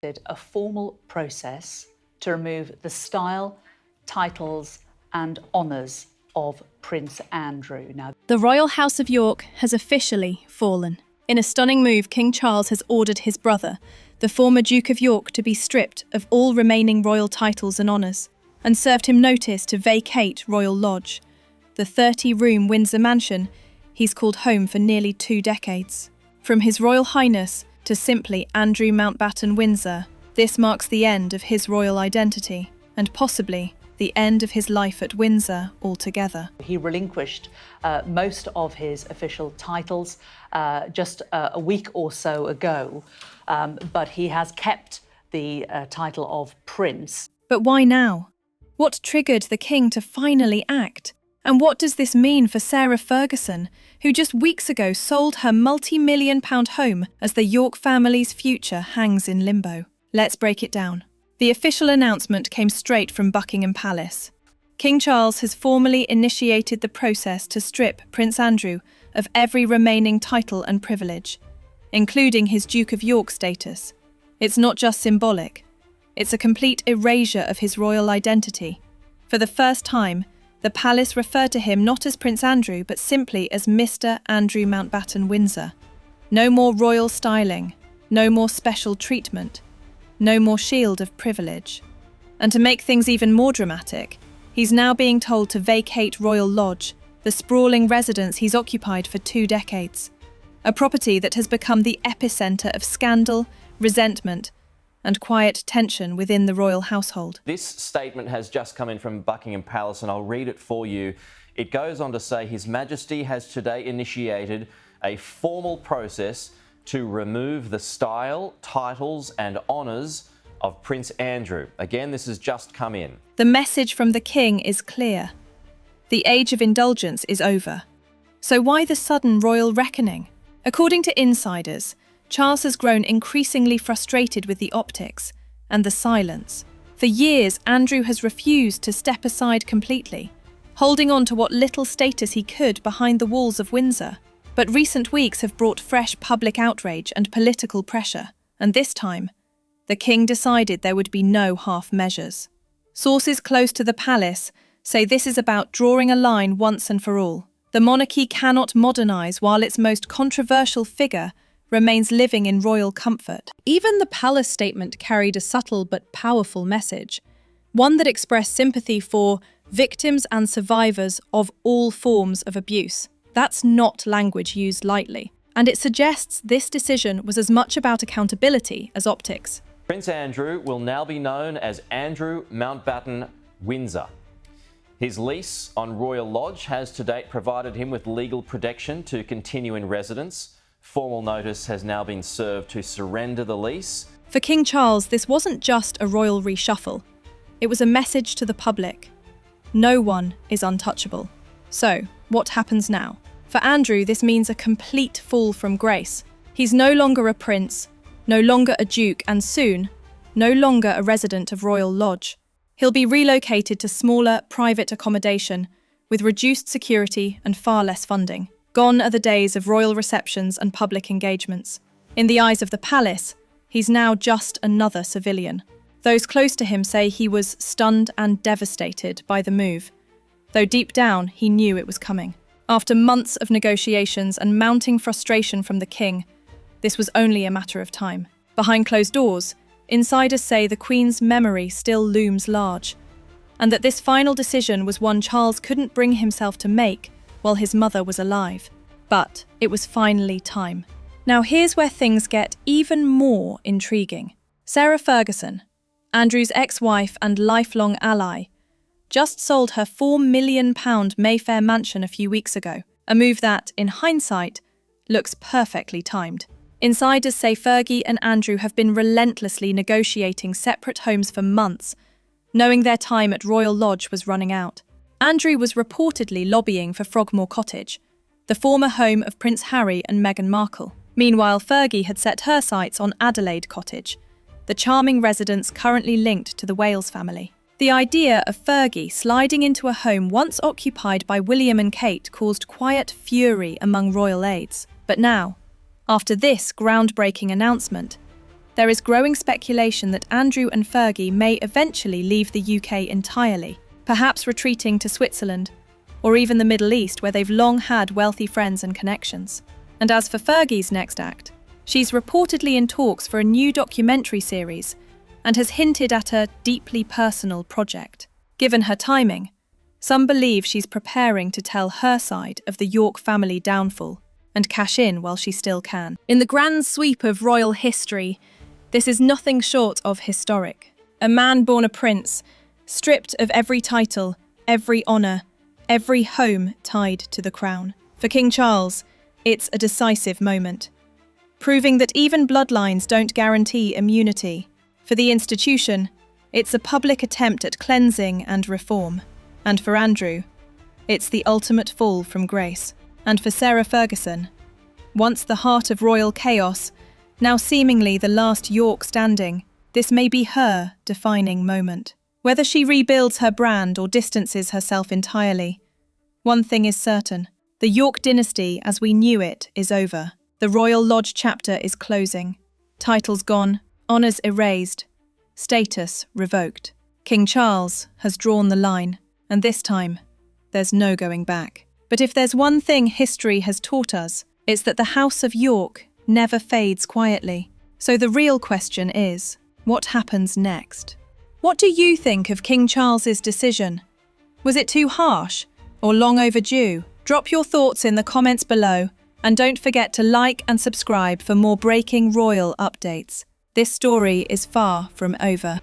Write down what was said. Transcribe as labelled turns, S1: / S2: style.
S1: A formal process to remove the style, titles and honours of Prince Andrew. Now,
S2: the Royal House of York has officially fallen. In a stunning move, King Charles has ordered his brother, the former Duke of York, to be stripped of all remaining royal titles and honours, and served him notice to vacate Royal Lodge, the 30-room Windsor mansion he's called home for nearly 2 decades. From His Royal Highness to simply Andrew Mountbatten Windsor, this marks the end of his royal identity, and possibly the end of his life at Windsor altogether.
S1: He relinquished most of his official titles just a week or so ago, but he has kept the title of Prince.
S2: But why now? What triggered the king to finally act? And what does this mean for Sarah Ferguson, who just weeks ago sold her multi-million-pound home as the York family's future hangs in limbo? Let's break it down. The official announcement came straight from Buckingham Palace. King Charles has formally initiated the process to strip Prince Andrew of every remaining title and privilege, including his Duke of York status. It's not just symbolic. It's a complete erasure of his royal identity. For the first time, the palace referred to him not as Prince Andrew, but simply as Mr. Andrew Mountbatten Windsor. No more royal styling, no more special treatment, no more shield of privilege. And to make things even more dramatic, he's now being told to vacate Royal Lodge, the sprawling residence he's occupied for 2 decades. A property that has become the epicentre of scandal, resentment, and quiet tension within the royal household.
S3: This statement has just come in from Buckingham Palace, and I'll read it for you. It goes on to say, His Majesty has today initiated a formal process to remove the style, titles and honours of Prince Andrew. Again, this has just come in.
S2: The message from the king is clear. The age of indulgence is over. So why the sudden royal reckoning? According to insiders, Charles has grown increasingly frustrated with the optics and the silence. For years, Andrew has refused to step aside completely, holding on to what little status he could behind the walls of Windsor. But recent weeks have brought fresh public outrage and political pressure, and this time, the king decided there would be no half measures. Sources close to the palace say this is about drawing a line once and for all. The monarchy cannot modernise while its most controversial figure remains living in royal comfort. Even the palace statement carried a subtle but powerful message, one that expressed sympathy for victims and survivors of all forms of abuse. That's not language used lightly, and it suggests this decision was as much about accountability as optics.
S3: Prince Andrew will now be known as Andrew Mountbatten Windsor. His lease on Royal Lodge has to date provided him with legal protection to continue in residence. Formal notice has now been served to surrender the lease.
S2: For King Charles, this wasn't just a royal reshuffle. It was a message to the public. No one is untouchable. So, what happens now? For Andrew, this means a complete fall from grace. He's no longer a prince, no longer a duke, and soon, no longer a resident of Royal Lodge. He'll be relocated to smaller, private accommodation with reduced security and far less funding. Gone are the days of royal receptions and public engagements. In the eyes of the palace, he's now just another civilian. Those close to him say he was stunned and devastated by the move, though deep down he knew it was coming. After months of negotiations and mounting frustration from the king, this was only a matter of time. Behind closed doors, insiders say the Queen's memory still looms large, and that this final decision was one Charles couldn't bring himself to make while his mother was alive. But it was finally time. Now here's where things get even more intriguing. Sarah Ferguson, Andrew's ex-wife and lifelong ally, just sold her £4 million Mayfair mansion a few weeks ago, a move that, in hindsight, looks perfectly timed. Insiders say Fergie and Andrew have been relentlessly negotiating separate homes for months, knowing their time at Royal Lodge was running out. Andrew was reportedly lobbying for Frogmore Cottage, the former home of Prince Harry and Meghan Markle. Meanwhile, Fergie had set her sights on Adelaide Cottage, the charming residence currently linked to the Wales family. The idea of Fergie sliding into a home once occupied by William and Kate caused quiet fury among royal aides. But now, after this groundbreaking announcement, there is growing speculation that Andrew and Fergie may eventually leave the UK entirely, perhaps retreating to Switzerland, or even the Middle East, where they've long had wealthy friends and connections. And as for Fergie's next act, she's reportedly in talks for a new documentary series and has hinted at a deeply personal project. Given her timing, some believe she's preparing to tell her side of the York family downfall and cash in while she still can. In the grand sweep of royal history, this is nothing short of historic. A man born a prince, stripped of every title, every honour, every home tied to the crown. For King Charles, it's a decisive moment, proving that even bloodlines don't guarantee immunity. For the institution, it's a public attempt at cleansing and reform. And for Andrew, it's the ultimate fall from grace. And for Sarah Ferguson, once the heart of royal chaos, now seemingly the last York standing, this may be her defining moment. Whether she rebuilds her brand or distances herself entirely, one thing is certain. The York dynasty, as we knew it, is over. The Royal Lodge chapter is closing. Titles gone, honours erased, status revoked. King Charles has drawn the line, and this time, there's no going back. But if there's one thing history has taught us, it's that the House of York never fades quietly. So the real question is, what happens next? What do you think of King Charles's decision? Was it too harsh or long overdue? Drop your thoughts in the comments below, and don't forget to like and subscribe for more breaking royal updates. This story is far from over.